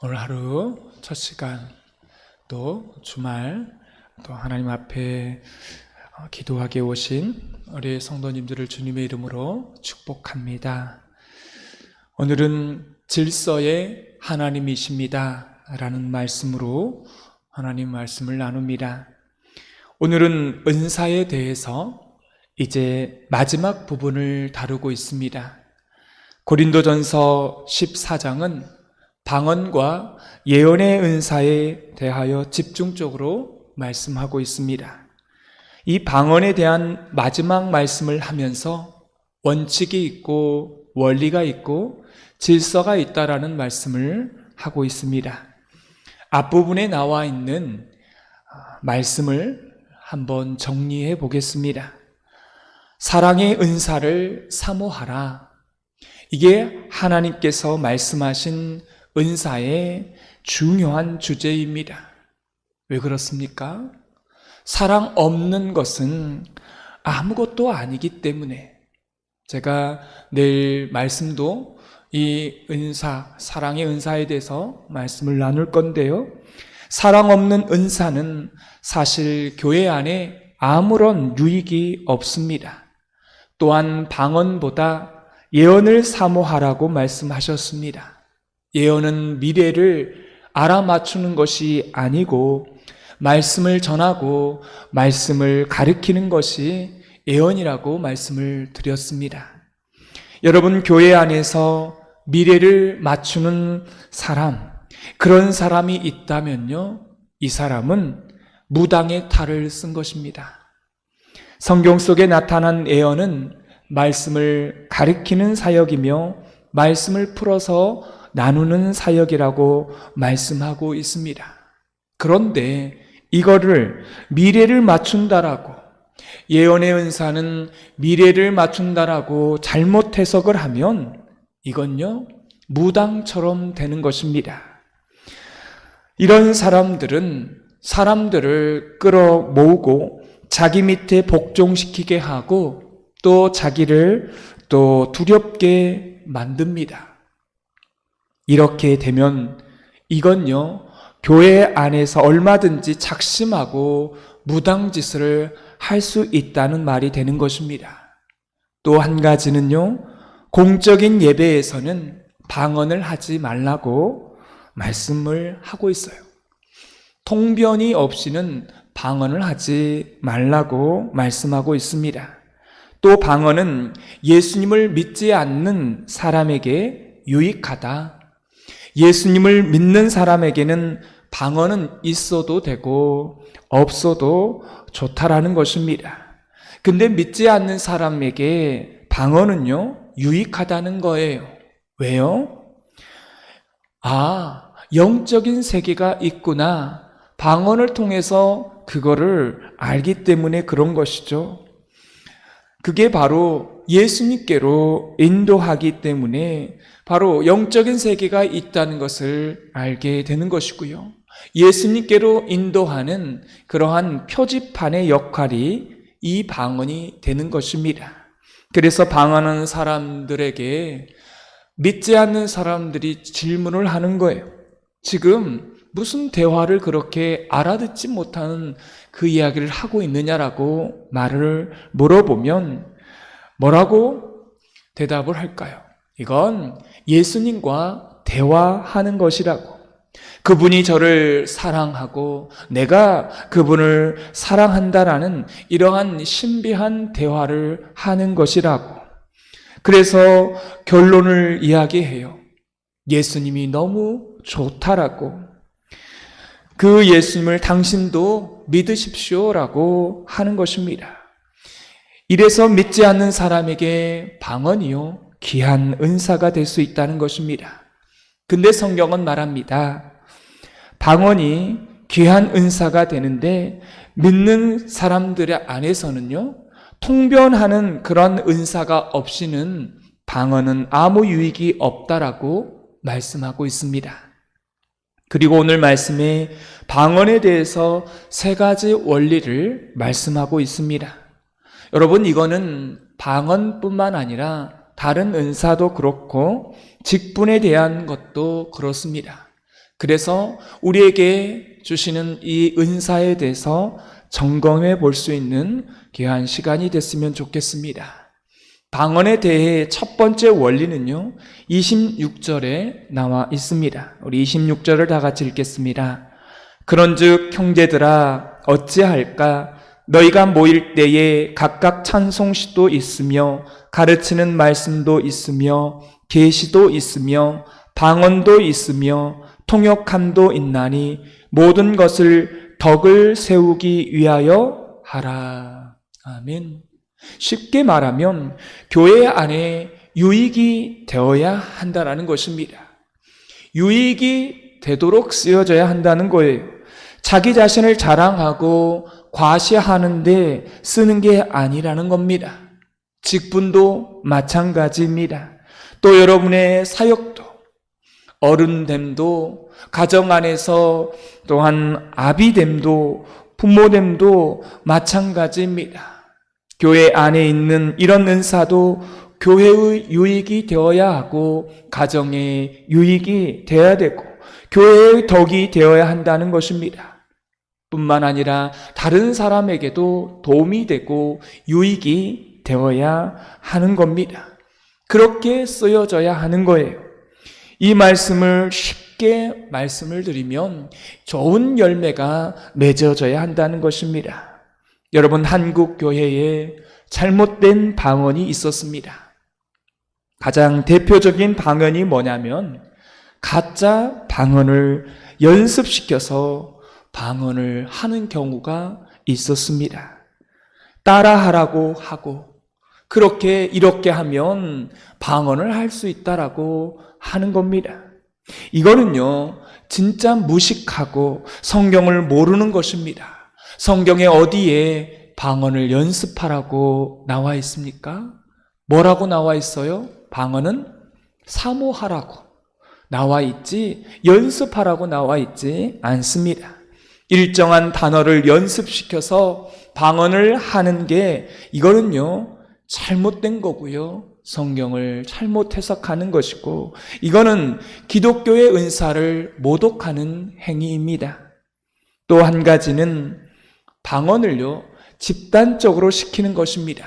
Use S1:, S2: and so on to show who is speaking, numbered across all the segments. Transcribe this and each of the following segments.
S1: 오늘 하루 첫 시간 또 주말 또 하나님 앞에 기도하게 오신 우리 성도님들을 주님의 이름으로 축복합니다. 오늘은 질서의 하나님이십니다 라는 말씀으로 하나님 말씀을 나눕니다. 오늘은 은사에 대해서 이제 마지막 부분을 다루고 있습니다. 고린도전서 14장은 방언과 예언의 은사에 대하여 집중적으로 말씀하고 있습니다. 이 방언에 대한 마지막 말씀을 하면서 원칙이 있고 원리가 있고 질서가 있다라는 말씀을 하고 있습니다. 앞부분에 나와 있는 말씀을 한번 정리해 보겠습니다. 사랑의 은사를 사모하라. 이게 하나님께서 말씀하신 은사의 중요한 주제입니다. 왜 그렇습니까? 사랑 없는 것은 아무것도 아니기 때문에 제가 내일 말씀도 이 은사, 사랑의 은사에 대해서 말씀을 나눌 건데요. 사랑 없는 은사는 사실 교회 안에 아무런 유익이 없습니다. 또한 방언보다 예언을 사모하라고 말씀하셨습니다. 예언은 미래를 알아맞추는 것이 아니고 말씀을 전하고 말씀을 가르치는 것이 예언이라고 말씀을 드렸습니다. 여러분, 교회 안에서 미래를 맞추는 사람, 그런 사람이 있다면요, 이 사람은 무당의 탈을 쓴 것입니다. 성경 속에 나타난 예언은 말씀을 가르치는 사역이며 말씀을 풀어서 나누는 사역이라고 말씀하고 있습니다. 그런데 이거를 미래를 맞춘다라고, 예언의 은사는 미래를 맞춘다라고 잘못 해석을 하면 이건요, 무당처럼 되는 것입니다. 이런 사람들은 사람들을 끌어모으고 자기 밑에 복종시키게 하고 또 자기를 또 두렵게 만듭니다. 이렇게 되면 이건요, 교회 안에서 얼마든지 작심하고 무당짓을 할 수 있다는 말이 되는 것입니다. 또 한 가지는요, 공적인 예배에서는 방언을 하지 말라고 말씀을 하고 있어요. 통변이 없이는 방언을 하지 말라고 말씀하고 있습니다. 또 방언은 예수님을 믿지 않는 사람에게 유익하다. 예수님을 믿는 사람에게는 방언은 있어도 되고 없어도 좋다라는 것입니다. 근데 믿지 않는 사람에게 방언은요, 유익하다는 거예요. 왜요? 영적인 세계가 있구나. 방언을 통해서 그거를 알기 때문에 그런 것이죠. 그게 바로 예수님께로 인도하기 때문에 바로 영적인 세계가 있다는 것을 알게 되는 것이고요. 예수님께로 인도하는 그러한 표지판의 역할이 이 방언이 되는 것입니다. 그래서 방언하는 사람들에게 믿지 않는 사람들이 질문을 하는 거예요. 지금 무슨 대화를 그렇게 알아듣지 못하는 그 이야기를 하고 있느냐라고 말을 물어보면 뭐라고 대답을 할까요? 이건 예수님과 대화하는 것이라고. 그분이 저를 사랑하고 내가 그분을 사랑한다라는 이러한 신비한 대화를 하는 것이라고. 그래서 결론을 이야기해요. 예수님이 너무 좋다라고. 그 예수님을 당신도 믿으십시오라고 하는 것입니다. 이래서 믿지 않는 사람에게 방언이요, 귀한 은사가 될 수 있다는 것입니다. 근데 성경은 말합니다. 방언이 귀한 은사가 되는데 믿는 사람들 안에서는요, 통변하는 그런 은사가 없이는 방언은 아무 유익이 없다라고 말씀하고 있습니다. 그리고 오늘 말씀에 방언에 대해서 세 가지 원리를 말씀하고 있습니다. 여러분, 이거는 방언뿐만 아니라 다른 은사도 그렇고 직분에 대한 것도 그렇습니다. 그래서 우리에게 주시는 이 은사에 대해서 점검해 볼 수 있는 귀한 시간이 됐으면 좋겠습니다. 방언에 대해 첫 번째 원리는요, 26절에 나와 있습니다. 우리 26절을 다 같이 읽겠습니다. 그런즉 형제들아 어찌할까? 너희가 모일 때에 각각 찬송시도 있으며 가르치는 말씀도 있으며 계시도 있으며 방언도 있으며 통역함도 있나니 모든 것을 덕을 세우기 위하여 하라. 아멘. 쉽게 말하면 교회 안에 유익이 되어야 한다는 것입니다. 유익이 되도록 쓰여져야 한다는 거예요. 자기 자신을 자랑하고 과시하는데 쓰는 게 아니라는 겁니다. 직분도 마찬가지입니다. 또 여러분의 사역도, 어른됨도, 가정 안에서 또한 아비됨도, 부모됨도 마찬가지입니다. 교회 안에 있는 이런 은사도 교회의 유익이 되어야 하고 가정의 유익이 되어야 되고 교회의 덕이 되어야 한다는 것입니다. 뿐만 아니라 다른 사람에게도 도움이 되고 유익이 되어야 하는 겁니다. 그렇게 쓰여져야 하는 거예요. 이 말씀을 쉽게 말씀을 드리면 좋은 열매가 맺어져야 한다는 것입니다. 여러분, 한국 교회에 잘못된 방언이 있었습니다. 가장 대표적인 방언이 뭐냐면 가짜 방언을 연습시켜서 방언을 하는 경우가 있었습니다. 따라하라고 하고 그렇게 이렇게 하면 방언을 할 수 있다라고 하는 겁니다. 이거는요, 진짜 무식하고 성경을 모르는 것입니다. 성경에 어디에 방언을 연습하라고 나와 있습니까? 뭐라고 나와 있어요? 방언은 사모하라고 나와 있지 연습하라고 나와 있지 않습니다. 일정한 단어를 연습시켜서 방언을 하는 게 이거는요 잘못된 거고요. 성경을 잘못 해석하는 것이고 이거는 기독교의 은사를 모독하는 행위입니다. 또 한 가지는 방언을요 집단적으로 시키는 것입니다.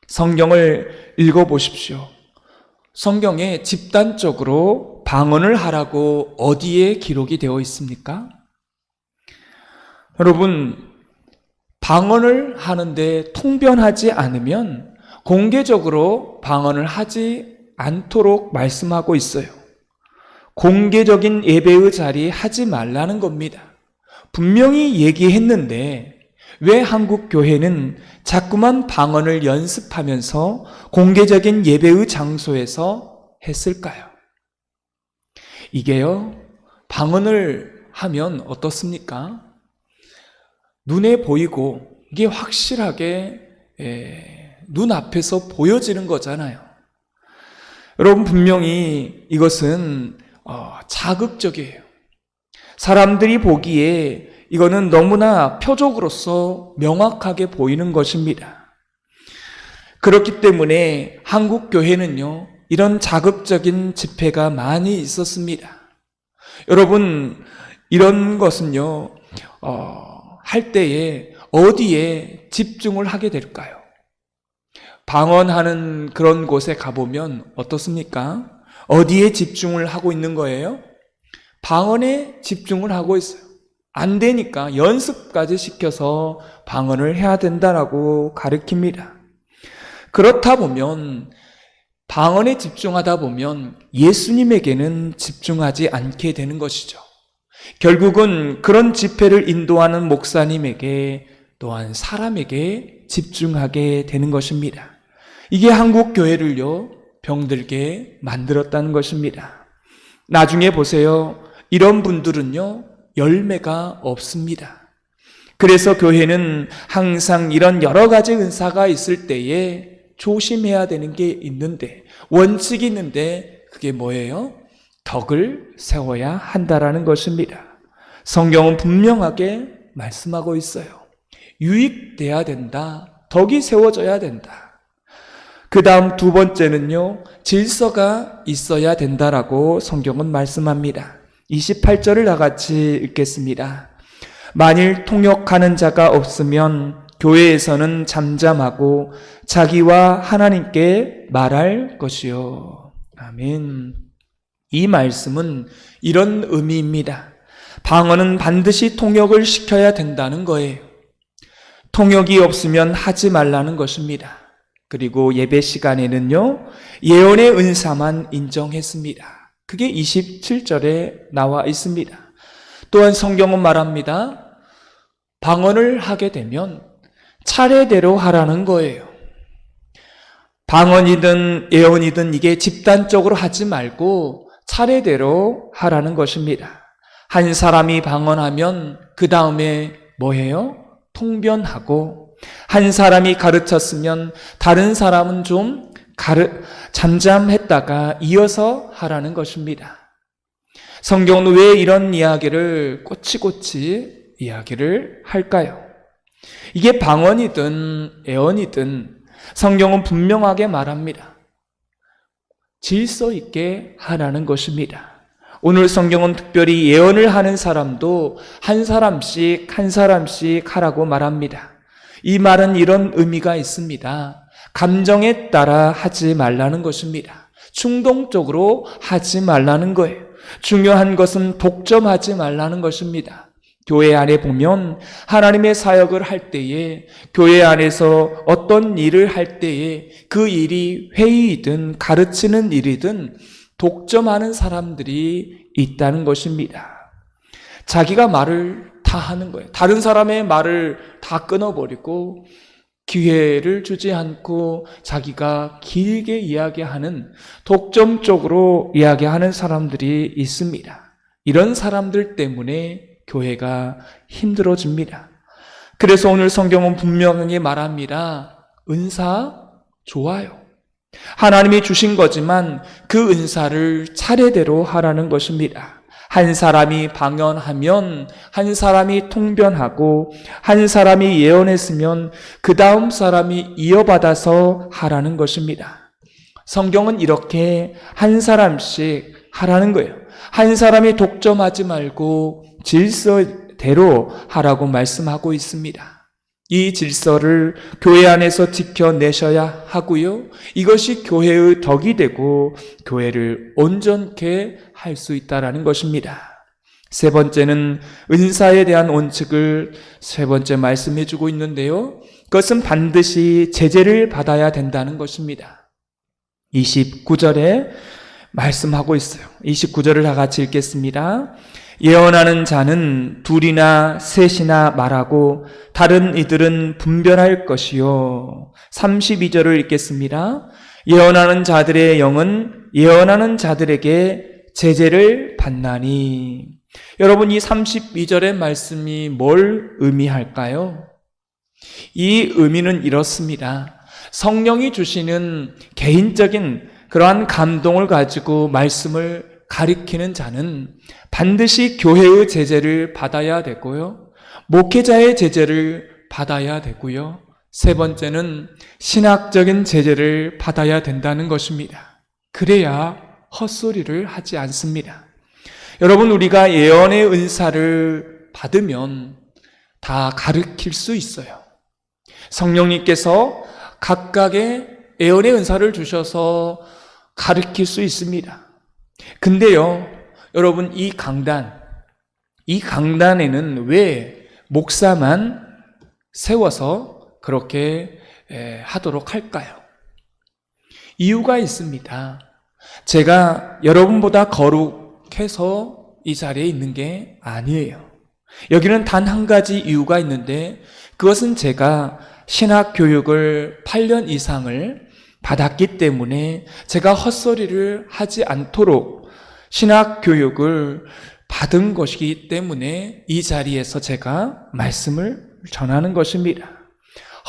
S1: 성경을 읽어보십시오. 성경에 집단적으로 방언을 하라고 어디에 기록이 되어 있습니까? 여러분, 방언을 하는데 통변하지 않으면 공개적으로 방언을 하지 않도록 말씀하고 있어요. 공개적인 예배의 자리에 하지 말라는 겁니다. 분명히 얘기했는데 왜 한국 교회는 자꾸만 방언을 연습하면서 공개적인 예배의 장소에서 했을까요? 이게요, 방언을 하면 어떻습니까? 눈에 보이고 이게 확실하게 눈앞에서 보여지는 거잖아요. 여러분, 분명히 이것은 자극적이에요. 사람들이 보기에 이거는 너무나 표적으로서 명확하게 보이는 것입니다. 그렇기 때문에 한국 교회는요, 이런 자극적인 집회가 많이 있었습니다. 여러분, 이런 것은요, 할 때에 어디에 집중을 하게 될까요? 방언하는 그런 곳에 가보면 어떻습니까? 어디에 집중을 하고 있는 거예요? 방언에 집중을 하고 있어요. 안 되니까 연습까지 시켜서 방언을 해야 된다라고 가르칩니다. 그렇다 보면 방언에 집중하다 보면 예수님에게는 집중하지 않게 되는 것이죠. 결국은 그런 집회를 인도하는 목사님에게 또한 사람에게 집중하게 되는 것입니다. 이게 한국 교회를요 병들게 만들었다는 것입니다. 나중에 보세요. 이런 분들은요 열매가 없습니다. 그래서 교회는 항상 이런 여러 가지 은사가 있을 때에 조심해야 되는 게 있는데, 원칙이 있는데 그게 뭐예요? 덕을 세워야 한다라는 것입니다. 성경은 분명하게 말씀하고 있어요. 유익돼야 된다. 덕이 세워져야 된다. 그 다음 두 번째는요, 질서가 있어야 된다라고 성경은 말씀합니다. 28절을 다 같이 읽겠습니다. 만일 통역하는 자가 없으면 교회에서는 잠잠하고 자기와 하나님께 말할 것이요. 아멘. 이 말씀은 이런 의미입니다. 방언은 반드시 통역을 시켜야 된다는 거예요. 통역이 없으면 하지 말라는 것입니다. 그리고 예배 시간에는요, 예언의 은사만 인정했습니다. 그게 27절에 나와 있습니다. 또한 성경은 말합니다. 방언을 하게 되면 차례대로 하라는 거예요. 방언이든 예언이든 이게 집단적으로 하지 말고 차례대로 하라는 것입니다. 한 사람이 방언하면 그 다음에 뭐 해요? 통변하고, 한 사람이 가르쳤으면 다른 사람은 좀 잠잠했다가 이어서 하라는 것입니다. 성경은 왜 이런 이야기를 꼬치꼬치 이야기를 할까요? 이게 방언이든 예언이든 성경은 분명하게 말합니다. 질서 있게 하라는 것입니다. 오늘 성경은 특별히 예언을 하는 사람도 한 사람씩 하라고 말합니다. 이 말은 이런 의미가 있습니다. 감정에 따라 하지 말라는 것입니다. 충동적으로 하지 말라는 거예요. 중요한 것은 독점하지 말라는 것입니다. 교회 안에 보면 하나님의 사역을 할 때에, 교회 안에서 어떤 일을 할 때에 그 일이 회의이든 가르치는 일이든 독점하는 사람들이 있다는 것입니다. 자기가 말을 다 하는 거예요. 다른 사람의 말을 다 끊어버리고 기회를 주지 않고 자기가 길게 이야기하는, 독점적으로 이야기하는 사람들이 있습니다. 이런 사람들 때문에 교회가 힘들어집니다. 그래서 오늘 성경은 분명히 말합니다. 은사 좋아요. 하나님이 주신 거지만 그 은사를 차례대로 하라는 것입니다. 한 사람이 방언하면 한 사람이 통변하고 한 사람이 예언했으면 그 다음 사람이 이어받아서 하라는 것입니다. 성경은 이렇게 한 사람씩 하라는 거예요. 한 사람이 독점하지 말고 질서대로 하라고 말씀하고 있습니다. 이 질서를 교회 안에서 지켜내셔야 하고요. 이것이 교회의 덕이 되고 교회를 온전케 할 수 있다라는 것입니다. 세 번째는 은사에 대한 원칙을 세 번째 말씀해 주고 있는데요. 그것은 반드시 제재를 받아야 된다는 것입니다. 29절에 말씀하고 있어요. 29절을 다 같이 읽겠습니다. 예언하는 자는 둘이나 셋이나 말하고 다른 이들은 분별할 것이요. 32절을 읽겠습니다. 예언하는 자들의 영은 예언하는 자들에게 제재를 받나니. 여러분, 이 32절의 말씀이 뭘 의미할까요? 이 의미는 이렇습니다. 성령이 주시는 개인적인 그러한 감동을 가지고 말씀을 가리키는 자는 반드시 교회의 제재를 받아야 되고요. 목회자의 제재를 받아야 되고요. 세 번째는 신학적인 제재를 받아야 된다는 것입니다. 그래야 헛소리를 하지 않습니다. 여러분, 우리가 예언의 은사를 받으면 다 가르칠 수 있어요. 성령님께서 각각의 예언의 은사를 주셔서 가르칠 수 있습니다. 근데요, 여러분, 이 강단에는 왜 목사만 세워서 그렇게 하도록 할까요? 이유가 있습니다. 제가 여러분보다 거룩해서 이 자리에 있는 게 아니에요. 여기는 단 한 가지 이유가 있는데, 그것은 제가 신학 교육을 8년 이상을 받았기 때문에 제가 헛소리를 하지 않도록 신학 교육을 받은 것이기 때문에 이 자리에서 제가 말씀을 전하는 것입니다.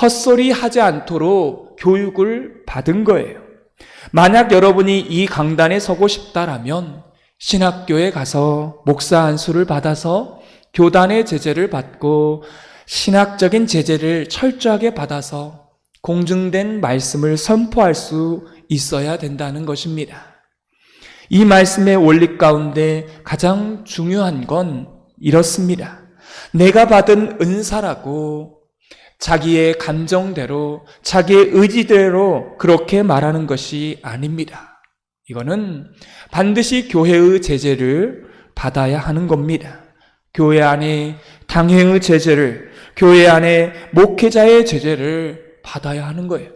S1: 헛소리 하지 않도록 교육을 받은 거예요. 만약 여러분이 이 강단에 서고 싶다라면 신학교에 가서 목사 안수를 받아서 교단의 제재를 받고 신학적인 제재를 철저하게 받아서 공증된 말씀을 선포할 수 있어야 된다는 것입니다. 이 말씀의 원리 가운데 가장 중요한 건 이렇습니다. 내가 받은 은사라고 자기의 감정대로, 자기의 의지대로 그렇게 말하는 것이 아닙니다. 이거는 반드시 교회의 제재를 받아야 하는 겁니다. 교회 안에 당회의 제재를, 교회 안에 목회자의 제재를 받아야 하는 거예요.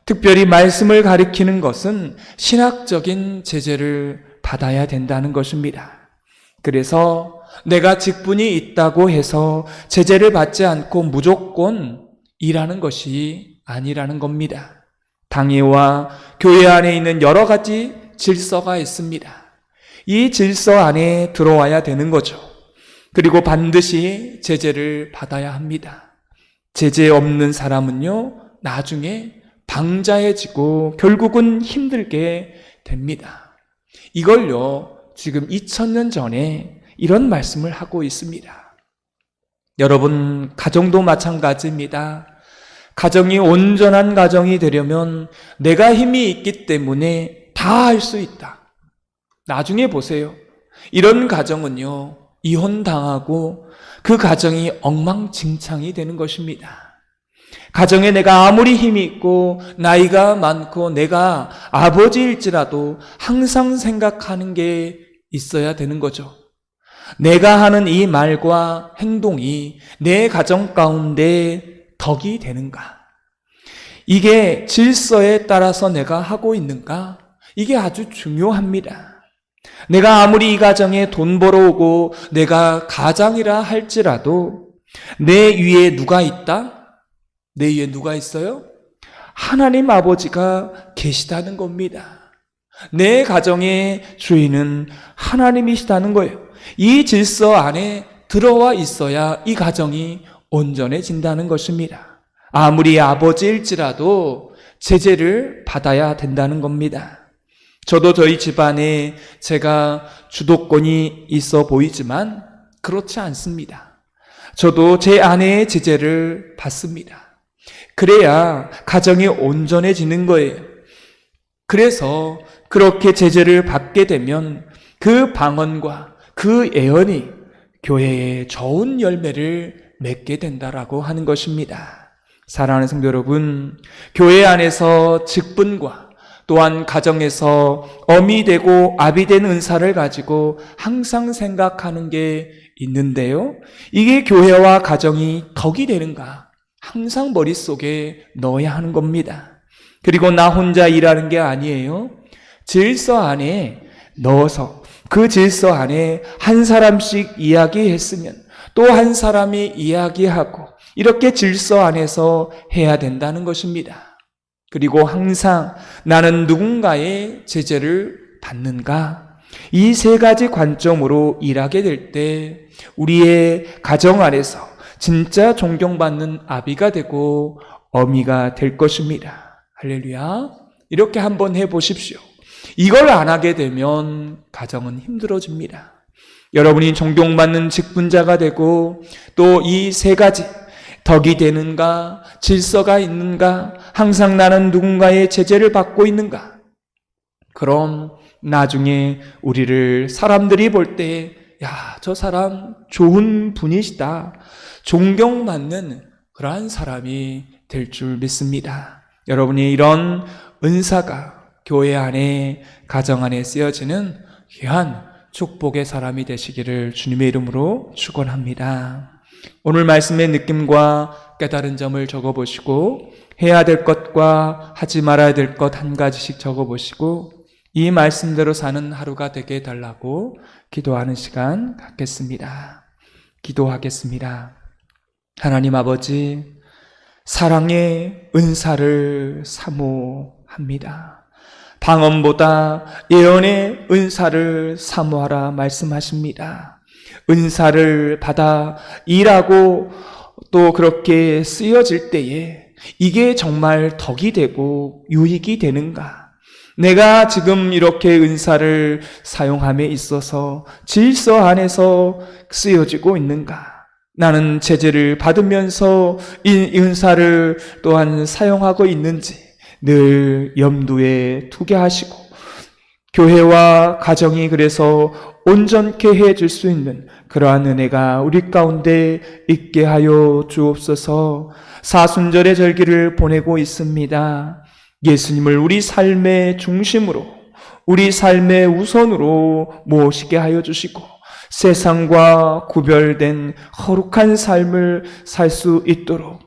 S1: 특별히 말씀을 가리키는 것은 신학적인 제재를 받아야 된다는 것입니다. 그래서 내가 직분이 있다고 해서 제재를 받지 않고 무조건 일하는 것이 아니라는 겁니다. 당회와 교회 안에 있는 여러 가지 질서가 있습니다. 이 질서 안에 들어와야 되는 거죠. 그리고 반드시 제재를 받아야 합니다. 제재 없는 사람은요, 나중에 방자해지고 결국은 힘들게 됩니다. 이걸요, 지금 2000년 전에 이런 말씀을 하고 있습니다. 여러분, 가정도 마찬가지입니다. 가정이 온전한 가정이 되려면 내가 힘이 있기 때문에 다 할 수 있다. 나중에 보세요. 이런 가정은요, 이혼당하고 그 가정이 엉망진창이 되는 것입니다. 가정에 내가 아무리 힘이 있고 나이가 많고 내가 아버지일지라도 항상 생각하는 게 있어야 되는 거죠. 내가 하는 이 말과 행동이 내 가정 가운데 덕이 되는가? 이게 질서에 따라서 내가 하고 있는가? 이게 아주 중요합니다. 내가 아무리 이 가정에 돈 벌어오고 내가 가장이라 할지라도 내 위에 누가 있다? 내 위에 누가 있어요? 하나님 아버지가 계시다는 겁니다. 내 가정의 주인은 하나님이시다는 거예요. 이 질서 안에 들어와 있어야 이 가정이 온전해진다는 것입니다. 아무리 아버지일지라도 제재를 받아야 된다는 겁니다. 저도 저희 집안에 제가 주도권이 있어 보이지만 그렇지 않습니다. 저도 제 아내의 제재를 받습니다. 그래야 가정이 온전해지는 거예요. 그래서 그렇게 제재를 받게 되면 그 방언과 그 예언이 교회에 좋은 열매를 맺게 된다라고 하는 것입니다. 사랑하는 성도 여러분, 교회 안에서 직분과 또한 가정에서 엄이 되고 아비 된 은사를 가지고 항상 생각하는 게 있는데요. 이게 교회와 가정이 덕이 되는가? 항상 머릿속에 넣어야 하는 겁니다. 그리고 나 혼자 일하는 게 아니에요. 질서 안에 넣어서 그 질서 안에 한 사람씩 이야기했으면 또 한 사람이 이야기하고 이렇게 질서 안에서 해야 된다는 것입니다. 그리고 항상 나는 누군가의 제재를 받는가? 이 세 가지 관점으로 일하게 될 때 우리의 가정 안에서 진짜 존경받는 아비가 되고 어미가 될 것입니다. 할렐루야. 이렇게 한번 해보십시오. 이걸 안 하게 되면 가정은 힘들어집니다. 여러분이 존경받는 직분자가 되고 또 이 세 가지 덕이 되는가, 질서가 있는가, 항상 나는 누군가의 제재를 받고 있는가. 그럼 나중에 우리를 사람들이 볼 때 야, 저 사람 좋은 분이시다. 존경받는 그러한 사람이 될 줄 믿습니다. 여러분이 이런 은사가 교회 안에, 가정 안에 쓰여지는 귀한 축복의 사람이 되시기를 주님의 이름으로 축원합니다. 오늘 말씀의 느낌과 깨달은 점을 적어보시고 해야 될 것과 하지 말아야 될 것 한 가지씩 적어보시고 이 말씀대로 사는 하루가 되게 해달라고 기도하는 시간 갖겠습니다. 기도하겠습니다. 하나님 아버지, 사랑의 은사를 사모합니다. 방언보다 예언의 은사를 사모하라 말씀하십니다. 은사를 받아 일하고 또 그렇게 쓰여질 때에 이게 정말 덕이 되고 유익이 되는가? 내가 지금 이렇게 은사를 사용함에 있어서 질서 안에서 쓰여지고 있는가? 나는 제재를 받으면서 이 은사를 또한 사용하고 있는지 늘 염두에 두게 하시고 교회와 가정이 그래서 온전케 해줄 수 있는 그러한 은혜가 우리 가운데 있게 하여 주옵소서. 사순절의 절기를 보내고 있습니다. 예수님을 우리 삶의 중심으로, 우리 삶의 우선으로 모시게 하여 주시고 세상과 구별된 거룩한 삶을 살 수 있도록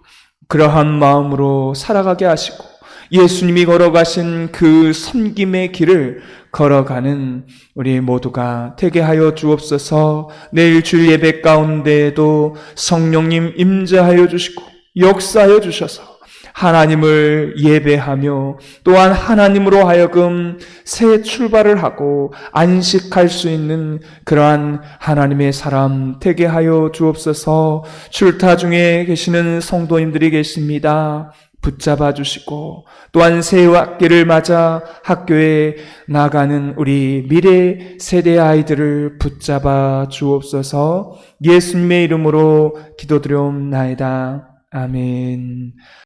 S1: 그러한 마음으로 살아가게 하시고 예수님이 걸어가신 그 섬김의 길을 걸어가는 우리 모두가 되게 하여 주옵소서. 내일 주일 예배 가운데에도 성령님 임재하여 주시고 역사하여 주셔서 하나님을 예배하며 또한 하나님으로 하여금 새 출발을 하고 안식할 수 있는 그러한 하나님의 사람 되게 하여 주옵소서. 출타 중에 계시는 성도님들이 계십니다. 붙잡아 주시고 또한 새 학기를 맞아 학교에 나가는 우리 미래 세대 아이들을 붙잡아 주옵소서. 예수님의 이름으로 기도드려옵나이다. 아멘.